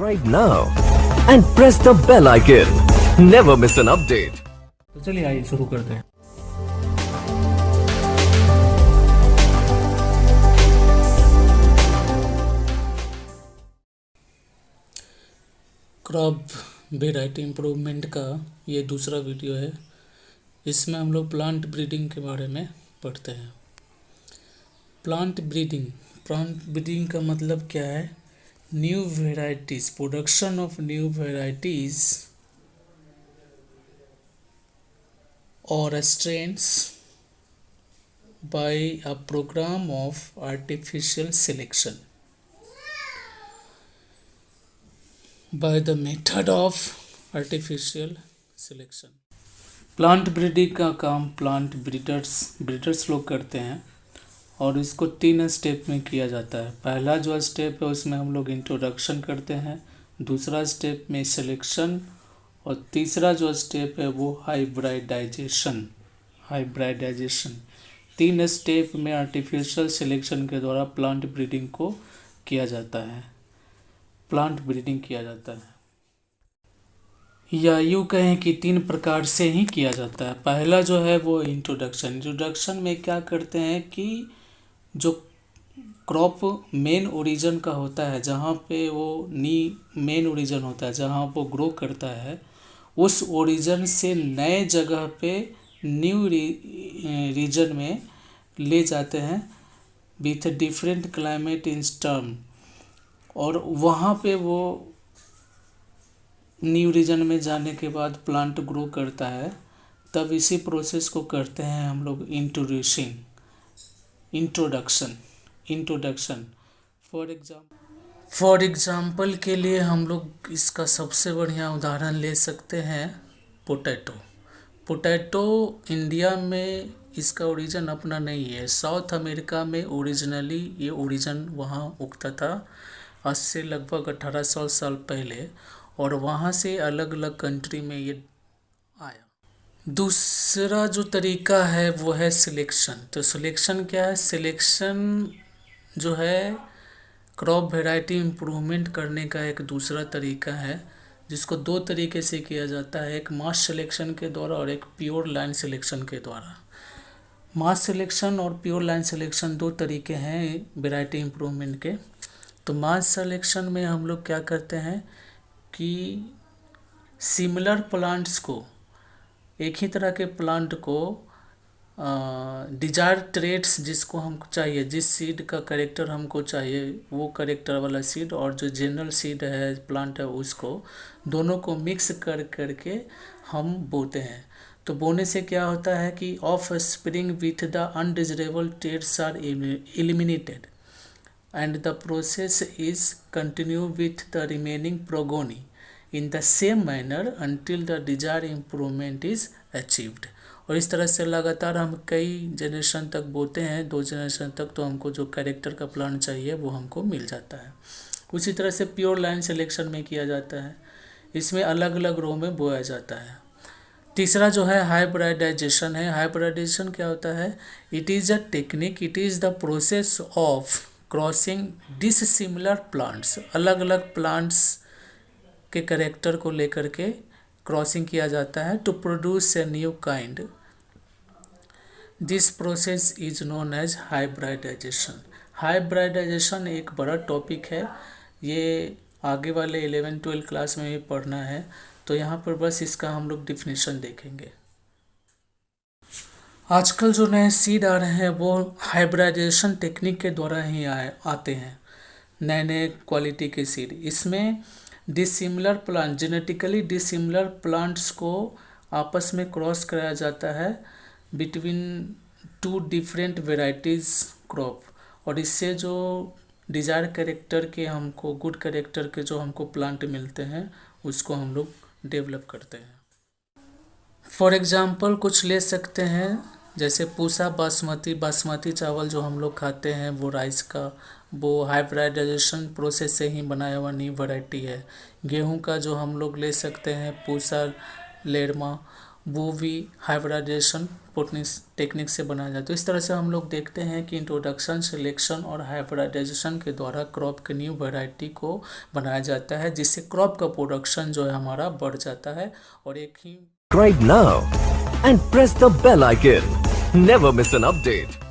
Subscribe now and press the bell icon. Never miss an update. तो चलिए आइए शुरू करते हैं। क्रॉप वेराइटी इम्प्रूवमेंट का ये दूसरा वीडियो है। इसमें हम लोग प्लांट ब्रीडिंग के बारे में पढ़ते हैं। प्लांट ब्रीडिंग का मतलब क्या है? New varieties, production of new varieties or strains by a program of artificial selection by the method of artificial selection। Plant breeding का काम प्लांट ब्रीडर्स लोग करते हैं और इसको 3 स्टेप में किया जाता है। पहला जो स्टेप है उसमें हम लोग इंट्रोडक्शन करते हैं, दूसरा स्टेप में सिलेक्शन और तीसरा जो स्टेप है वो हाइब्रिडाइजेशन। 3 स्टेप में आर्टिफिशियल सिलेक्शन के द्वारा प्लांट ब्रीडिंग किया जाता है। या यूँ कहें कि 3 प्रकार से ही किया जाता है। पहला जो है वो इंट्रोडक्शन में क्या करते हैं कि जो क्रॉप मेन ओरिजिन का होता है, जहाँ पे वो मेन ओरिजिन होता है, जहाँ वो ग्रो करता है, उस ओरिजिन से नए जगह पे न्यू रीजन में ले जाते हैं with different climate in term, और वहाँ पे वो न्यू रीजन में जाने के बाद प्लांट ग्रो करता है। तब इसी प्रोसेस को करते हैं हम लोग इंट्रोडक्शन। फॉर एग्ज़ाम्पल के लिए हम लोग इसका सबसे बढ़िया उदाहरण ले सकते हैं पोटैटो। इंडिया में इसका ओरिजिन अपना नहीं है। साउथ अमेरिका में ओरिजिनली ये ओरिजिन वहाँ उगता था आज से लगभग 1800 साल पहले, और वहाँ से अलग अलग कंट्री में ये आया। दूसरा जो तरीका है वो है सिलेक्शन। तो सिलेक्शन क्या है? सिलेक्शन जो है क्रॉप वैरायटी इम्प्रूवमेंट करने का एक दूसरा तरीका है, जिसको 2 तरीके से किया जाता है, एक मास सिलेक्शन के द्वारा और एक प्योर लाइन सिलेक्शन के द्वारा। मास सिलेक्शन और प्योर लाइन सिलेक्शन 2 तरीके हैं वैरायटी इम्प्रूवमेंट के। तो मास सिलेक्शन में हम लोग क्या करते हैं कि सिमिलर प्लांट्स को, एक ही तरह के प्लांट को डिजायर ट्रेट्स जिसको हमको चाहिए, जिस सीड का कैरेक्टर हमको चाहिए वो कैरेक्टर वाला सीड, और जो जनरल सीड है प्लांट है उसको, दोनों को मिक्स करके हम बोते हैं। तो बोने से क्या होता है कि offspring with the undesirable traits are eliminated and the process is continue with the remaining progeny in the same manner until the desire improvement is achieved. और इस तरह से लगातार हम कई जनरेशन तक बोते हैं, 2 जनरेशन तक, तो हमको जो कैरेक्टर का प्लांट चाहिए वो हमको मिल जाता है। उसी तरह से प्योर लाइन सिलेक्शन में किया जाता है। इसमें अलग अलग रो में बोया जाता है। तीसरा जो है हाइब्रिडाइजेशन है। हाइब्रिडाइजेशन क्या होता है? It is a technique, it is the process of crossing dissimilar plants. अलग अलग प्लांट्स के कैरेक्टर को लेकर के क्रॉसिंग किया जाता है to produce a new kind. This process is known as hybridization एक बड़ा टॉपिक है, ये आगे वाले 11-12 क्लास में भी पढ़ना है, तो यहाँ पर बस इसका हम लोग डिफिनेशन देखेंगे। आजकल जो नए सीड आ रहे हैं वो हाइब्रिडाइजेशन टेक्निक के द्वारा ही आते हैं, नए क्वालिटी के सीड। इसमें dissimilar plant, genetically dissimilar plants को आपस में क्रॉस कराया जाता है बिटवीन 2 डिफरेंट वेराइटीज़ क्रॉप, और इससे जो डिजायर कैरेक्टर के हमको, गुड कैरेक्टर के जो हमको प्लांट मिलते हैं उसको हम लोग डेवलप करते हैं। फॉर एग्ज़ाम्पल कुछ ले सकते हैं, जैसे पूसा बासमती चावल जो हम लोग खाते हैं, वो राइस का, वो हाइब्रिडाइजेशन प्रोसेस से ही बनाया हुआ न्यू वैरायटी है। गेहूं का जो हम लोग ले सकते हैं पूसा लेरमा, वो भी हाइब्रिडाइजेशन टेक्निक से बनाया जाता है। तो इस तरह से हम लोग देखते हैं कि इंट्रोडक्शन, सिलेक्शन और हाइब्रिडाइजेशन के द्वारा क्रॉप के न्यू वैरायटी को बनाया जाता है, जिससे क्रॉप का प्रोडक्शन जो है हमारा बढ़ जाता है। और एक ही Subscribe now and press the bell icon. Never miss an update.